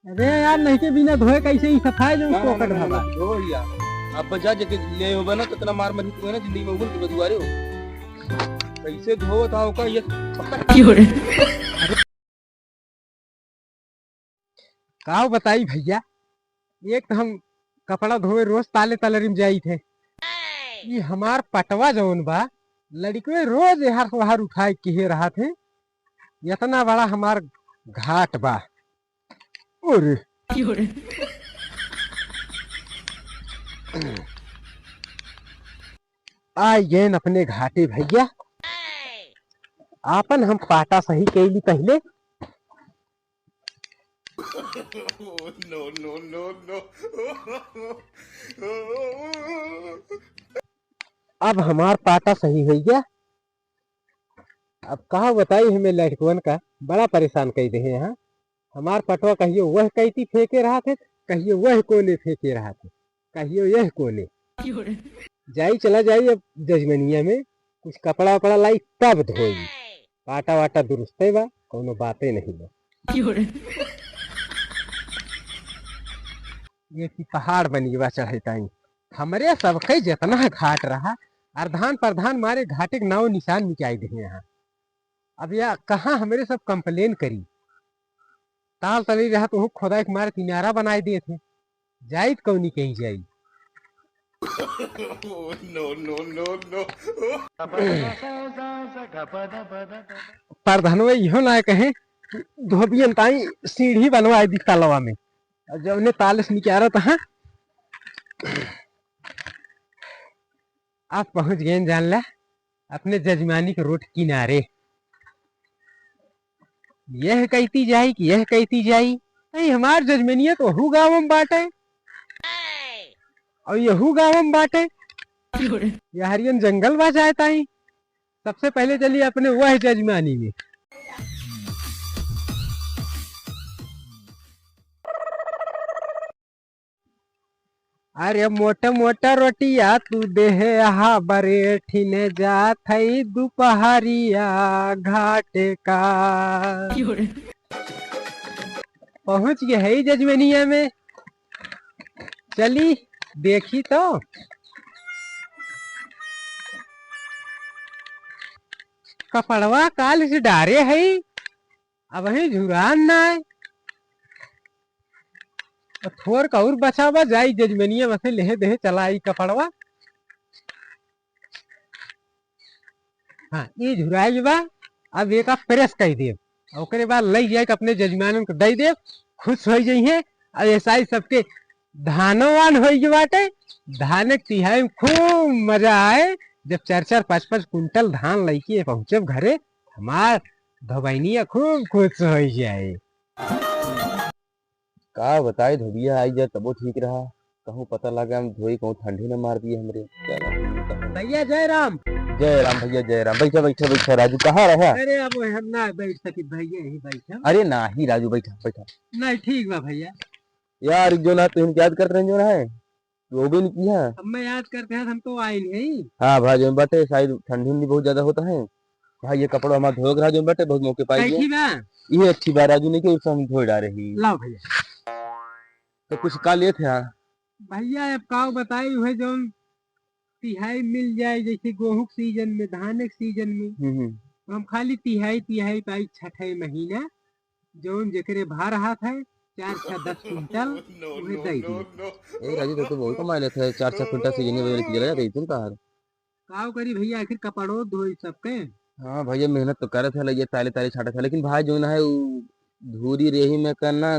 अरे यार नहीं के बिना धोए कैसे ही सफाई जो उसको कट भागा। धो भैया। आप बजा जके ले हो बना कितना मार मरी तू है ना जिंदगी में उगल के बदुआरे हो। कैसे धो था का ये का बताई भैया। एक तो हम कपड़ा धोए रोज ताले तलरी में जाई थे। ये हमार पटवा जौन बा लड़के रोज यहाँ वहां उठाए के रहा थे। इतना बड़ा हमार घाट बा। और आई गए अपने घाटे भैया। आपन हम पाटा सही कैली पहले। No no no no. अब हमार पाटा सही हो गया। अब कहा बताई हमें लड़कवन का बड़ा परेशान कर दे यहाँ। हमार पटवा कहियो वह कैती फेंके रहा थे, कहियो वह कोने फेंके रहा थे, कहियो यह कोने। जाई चला जाई अब जजमनिया में कुछ कपड़ा वपड़ा लाई तब धोई। पाटा वाटा दुरुस्त बा, कोनो बातें नहीं बा। ये की पहाड़ बनी बा चढ़े टाइम। हमरे सबके जितना घाट रहा अर्धान प्रधान मारे घाटे के नाव निशान मिटाई दे यहाँ। अब या कहाँ हमरे सब कंप्लेन करी। ताल तली रहा तो खोदा के मारे किनारा बनाए दिए थे। जाई कौनी कहीं जाई। No no no no. प्रधानवा इहो ना कहे धोबियन ताई सीढ़ी बनवाए दी तालवा में। जब ने ताले से निकारा था आप पहुंच गए जान ला अपने जजमानी के रोड किनारे। यह कहती जाई कि यह कहती जाई। नहीं हमार जजमेनिया तो हु गाँव में बाटे और यहू गाँव में बाटे। यारियन जंगल बा जाए ताई। सबसे पहले चलिए अपने वह जजमानी में। अरे मोटा मोटा रोटिया तू देह हा बरे ठिने जात हई दोपहरिया घाटे का। पहुंच गए है जजमेनिया में। चली देखी तो कपड़वा काल से डारे है। अब वही झुरान ना है। थोर का और बचा बा जाई जजमेनिया में से लेहे देहे चला आई कपड़वा। हाँ ये झुराई बा। अब एक आप प्रेस कह दे ओकरे बाद लई जाए अपने जजमान को दे दे खुश हो जाइए। अब ऐसा ही सबके धानवान हो बाटे। धान के तिहाई में खूब मजा आए जब 4-4 5-5 कुंटल धान लेके पहुंचे घरे। हमार धोबैनिया खूब खुश हो जाए। का बताई धोबिया आई जा तबो ठीक रहा। कहूँ पता लगा हम धोई कहूँ ठंडी न मार दिए हमरे। भैया जय राम। जय राम भैया जय राम। बैठा बैठा बैठा राजू कहाँ रहा। अरे अब हम ना बैठ सकी भैया ही बैठा। अरे नाही राजू बैठा बैठा। नहीं ठीक बा भैया। यार जो ना तुम याद कर रहे जो ना है वो भी नहीं किया। अब मैं याद करते हैं हम तो आए नहीं। हाँ भाई जो बाटे शायद ठंडी भी बहुत ज्यादा होता है। भाई ये कपड़ा हमारा धो रहा जो बाटे बहुत मौके पाई कैसी बा? ये अच्छी बात राजू नहीं कि हम धो डाले ही। लाओ भैया। तो कुछ का लिए थे यार। भैया अब काव बताई हुए जो तिहाई मिल जाए जैसे गेहूं के सीजन में धान के सीजन में। तो हम खाली तिहाई तिहाई पाई छठे महीना जो जकरे भा रहा था 4-6-10 कुंटल उन्हें दे दी। ए राजू तो बहुत कमा लेते हैं 4-6 कुंटल सीजन में की जगह देते हैं कहां। काव करी भैया आखिर कपड़ों धोई सबके। हाँ भैया मेहनत तो करे थे ये ताले ताले छाटा था लेकिन भाई जो ना है धूरी रेही में करना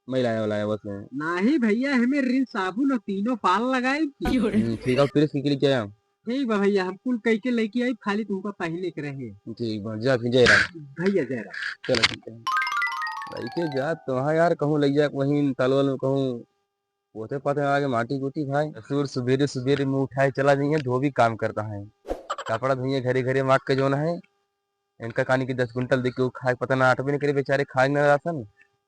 मैलाया वाला बस है। नहीं भैया हमें रिन साबुन और तीनों पाल लगाए। ठीक है फिर इसके लिए क्या। ठीक बा भैया हम कुल कह के लेके आई खाली तुमको पहले के रहे। ठीक बा जा फिर जय राम। भैया जय राम। चलो ठीक है भाई के जा तो हाँ यार कहूँ ले जा वहीं तलवल में कहूँ होते पाते आगे माटी कूटी भाई सूर सुबेरे सुबेरे में उठाए चला जाइए धोबी काम करता है कपड़ा धोइए घरे घरे माट के जो ना है। इनका कहानी के 10 कुंटल दे के खाए पता ना 8 भी नहीं करे बेचारे खाए ना राशन।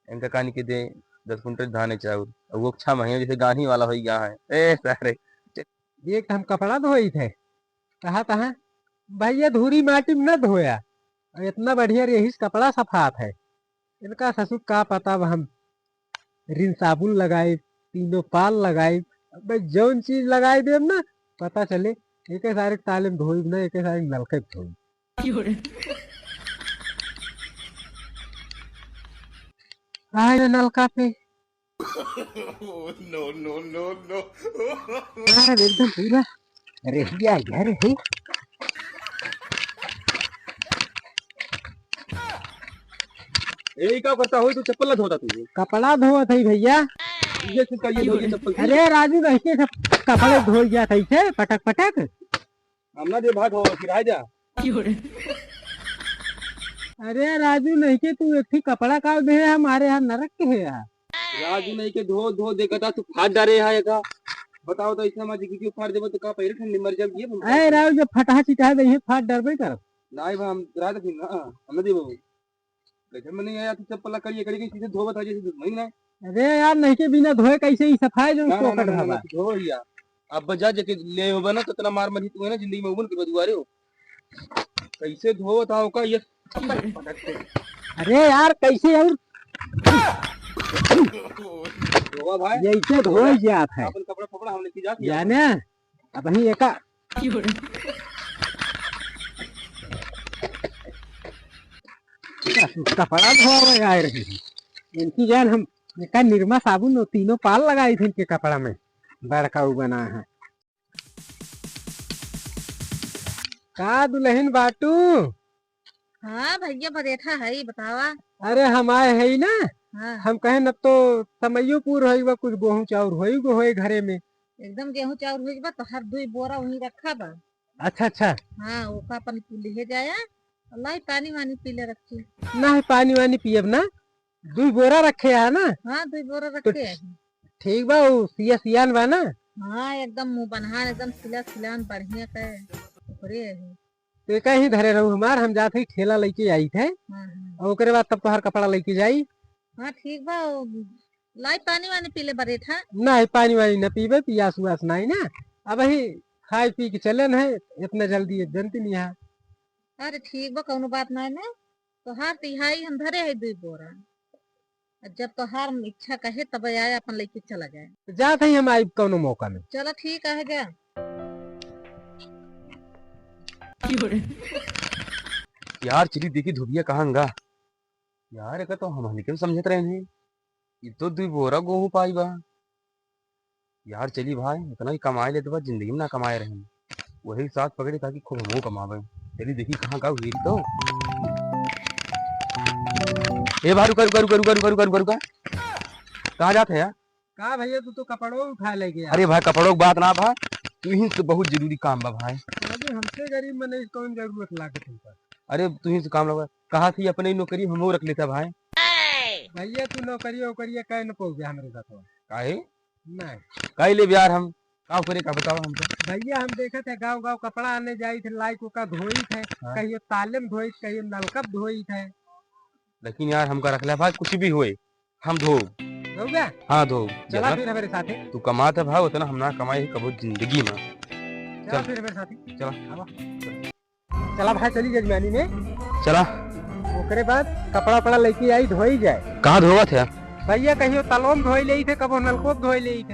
इनका कहानी के दे 10 कुंटल धान चाउर वो 6 महीने जैसे गानी वाला हो गया है ए सारे। एक हम कपड़ा धोई थे कहा तहा भैया धूरी माटी में न धोया और इतना बढ़िया यही कपड़ा सफात है। इनका ससुर का पता हम रिन साबुन लगाए, तीनों पाल लगाए, भाई जौन चीज लगाए देम ना पता चले एक सारे ताले में धोई ना, एक सारे नलके में धोई। आए ना नलका पे यार एकदम पूरा रेहिया घर है। यही क्या करता हो, तू चप्पल ना धोता तू? कपड़ा धोत है भैया। ये तू करिए धो के चप्पल। अरे राजू कैसे सब कपड़े धो गया था इसे पटक पटक। हमना दे भाग हो फिर आ जा। अरे राजू नहीं के तू एक ही कपड़ा का दे हमारे यहाँ नरक के है यार। राजू नहीं के धो धो देखता तू फाड़ डाले है का? बताओ तो इसमें मत की फाड़ देबो तो का पहले ठंडी मर जाब ये। अरे राजू जब फटा चिटा दे फाट डरबे कर। नहीं भाई हम रात फिर ना हम देबो गजब में नहीं आया तू चप्पल करिए करिए सीधे धोबा था जैसे नहीं ना। अरे यार नहीं के बिना धोए कैसे ही सफाई जो पोकट भावा धो या अब बजा जाके ले होबा ना तो इतना मार मरी तू है ना जिंदगी में उबन के बदुआ रहे हो कैसे धो बताओ का ये। अरे यार कैसे यार धोवा भाई जैसे धो जात है अपन कपड़ा फपड़ा हम लेके जाते जाने अब ही एका कपड़ा धोवा आए रही इनकी जान हम एका निरमा साबुन और तीनों पाल लगाई थी इनके कपड़ा में बड़का बना है। का दुल्हन बाटू? हाँ भैया बरेठा है बतावा। अरे हम आए है ना। हाँ हम कहे न तो समयो पूर होई बा कुछ गेहूं चाउर होई घरे में। एकदम गेहूं चाउर हुई बा तो हर 2 बोरा वहीं रखा बा। अच्छा अच्छा हाँ ओका अपन ले जाया अल्लाह पानी वानी पी ले रखी। ना है पानी वानी पियब ना 2 बोरा रखे है ना। हाँ 2 बोरा रखे है। ठीक बा वो सिया सियान बा ना। हाँ एकदम मुंह बनहान एकदम सिला सिलान बढ़िया का ऊपरे है। तो कहीं धरे रहू हमार हम जाते ही ठेला लेके आई थे हाँ हाँ और ओकरे बाद तब तो हर कपड़ा लेके जाई। हाँ ठीक बा लाई पानी वानी पी ले बरेठा। ना है पानी वानी न पीबे पियास उयास नहीं ना। अब ही खाए पी के चले न है इतना जल्दी जनती नहीं है। अरे ठीक बा कौनो बात नहीं ना तो हार तिहाई हम धरे है 2 बोरा जब तो हार इच्छा कहे तब आया अपन लेके चला जाए। तो जाते ही हम आई कोनो मौका में। चलो ठीक है जा। यार चली देखी धोबिया कहाँ गा यार एक तो हम निकल समझत रहे हैं ये तो 2 बोरा गेहूं पाई बा। यार चली भाई इतना ही कमाए ले तो जिंदगी में ना कमाए रहे वही साथ पकड़े ताकि खूब हम कमावे। चली देखी कहाँ का हुई तो ए भाई रुका रुका रुका रुका रुका रुका रुका रुका कहाँ जाते हैं यार? का भैया तू तो कपड़ों उठा ले गया। अरे भाई कपड़ों की बात ना भाई तू ही तो बहुत जरूरी काम बा भाई। अरे हमसे गरीब में नहीं कौन जरूरत लागे तुमको। अरे तू ही से काम लगा कहा थी अपने ही नौकरी हम रख लेता भाई। भैया तू नौकरिया उकरिया कह न पहुंच गया हमारे साथ। काहे नहीं काहे ले यार हम का करे का बताओ हमको। भैया हम देखे थे गाँव गाँव कपड़ा आने जाई थे लाई को का धोई थे हाँ। कहियो ताले में धोई कहियो नलका में धोई थे। लेकिन यार हमका रख ले भाई कुछ भी होए हम धो हो गया हाँ धो चला फिर हमारे साथ तू कमाता भाई उतना हम ना कमाए कबो जिंदगी में। चला फिर हमारे साथ चला चला भाई चली जजमानी में। चला ओकरे बाद कपड़ा वपड़ा लेके आई धोई जाए। कहाँ धोवा थे भैया कहियो तलों में धोई ले थे कबो नलको में धोई ले थे।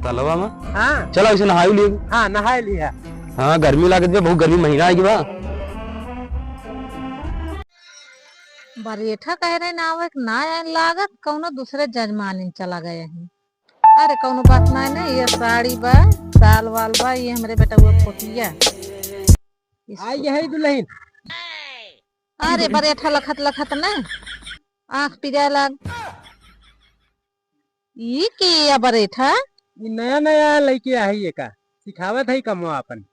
तलवा में हाँ चला इसे नहाई लिए। हाँ नहाए लिया। हाँ गर्मी लागत बे बहुत गर्मी महीना आएगी बा। बरेठा कह रहे ना आवे ना आए लागत कौनो दूसरे जजमानी चला गए हैं। अरे कौनो बात नहीं ना ये साड़ी बा साल वाल बा ये हमारे बेटा वो पोतिया आई है दुल्हन। अरे बरेठा लखत लखत ना आँख पिजा लाग ये के बरेठा नया नया लेके आई का सिखावत है कमवा अपन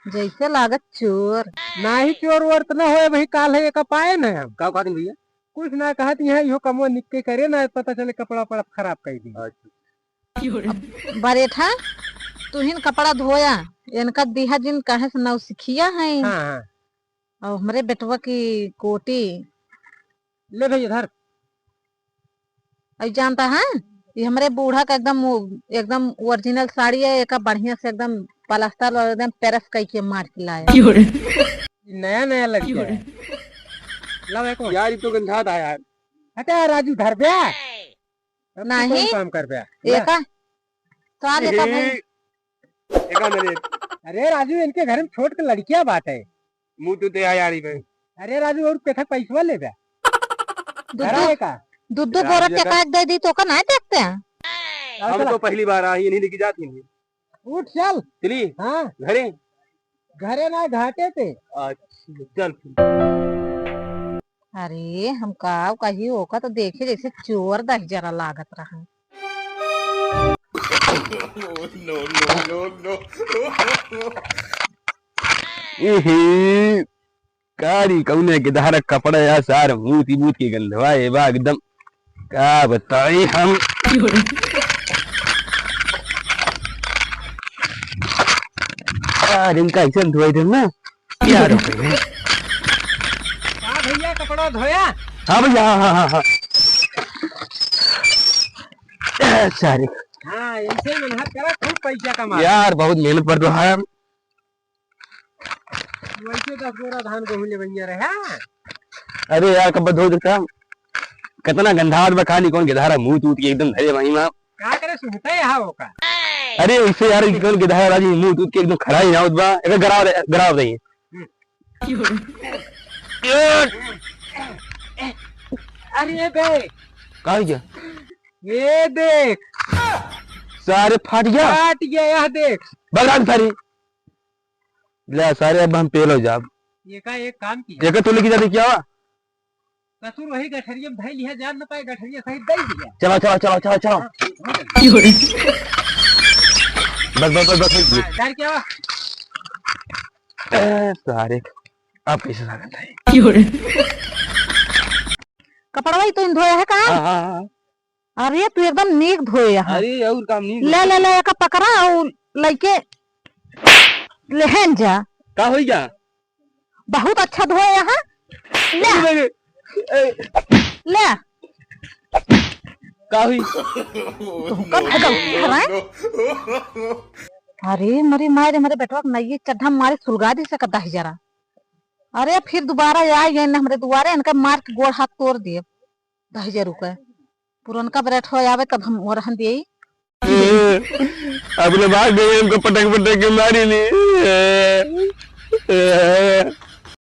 जैसे लागत चोर। ना ही चोर वोर तो ना हो वही काल है का पाए ना हम का कहते भैया कुछ ना कहती है यो कमवा निक्के करे ना पता चले कपड़ा पड़ा खराब कर दी। बरेठा तुहिन कपड़ा धोया इनका दिहा जिन कहे से नौ सिखिया है। हाँ हाँ और हमारे बेटवा की कोटी ले भैया धर। अब जानता है ये हमारे बूढ़ा का एकदम ओरिजिनल साड़ी है एक बढ़िया से एकदम पलस्तर और एकदम पेरस करके मार के लाया। नया नया लग गया ला को यार ये तो गंधा था यार। हटा राजू धर बे अब तू नहीं। कौन काम कर पाया एका स्वाद एका भाई एका मेरे अरे राजू इनके घर में छोट के लड़कियां बात है मुंह तो ते यारी पे अरे राजू और कथा पैसा ले बे दूध का दूध बोरा टेका एक दे दी तो का नहीं देखते हैं। हम तो पहली बार आई नहीं लेके जाती नहीं उठ चल चली हाँ घरे घरे ना घाटे थे अच्छा चल अरे हम का कही होगा तो देखे जैसे चोर दही जरा लागत रहा। कारी कौने के धारा कपड़ा या सार मूती बूत की गंधवा ये बा एकदम क्या बताई हम यार इनका ऐसे धोए थे ना क्या रोके भैया कपड़ा धोया हाँ भैया हाँ हाँ हाँ सारे हाँ इनसे मेहनत करा खूब पैसा कमा यार बहुत मेहनत कर रहा है वैसे 10 बोरा धान गेहूं ले भैया रहे अरे यार कब धो देता कितना गंधार में खाली कौन गिधारा मुंह टूट के एकदम धरे वहीं माँ का करे सुनते है होका अरे इससे यार कौन गिधारा राजी मुंह टूट के एकदम खड़ा ही ना उठबा एक गराव रही अरे बे कहा क्या ये देख सारे फाट गया यह देख बगान फारी ले सारे अब हम पेल हो जाब ये का एक काम की एक तो लेके जाते क्या हुआ कसूर वही गठरिया में धई लिया जान न पाए गठरिया सही दई दिया चलो चलो चलो चलो चलो बस डर क्या हुआ सारे अब कैसे सागत है कपड़ा तो इन धोया है कहाँ। अरे तू एकदम नीक धोए यहाँ अरे और काम नहीं ले ले ले का पकड़ा और लइके लेहन जा का हो गया बहुत अच्छा धोए यहाँ ले ले का हुई कब गलती है रे? अरे मरी मारे मेरे बेटवा नहीं चड्ढा मारे सुलगा दी सकता है जरा। अरे फिर दोबारा आए गए हमरे दुआरे इनका मार के गोड़ हाथ तोड़ दिए 10,000 रुपए पुरनका ब्रेट हो आवे तब हम ओरहन दिए अपने भाग गए हमको पटक पटक के मारी ली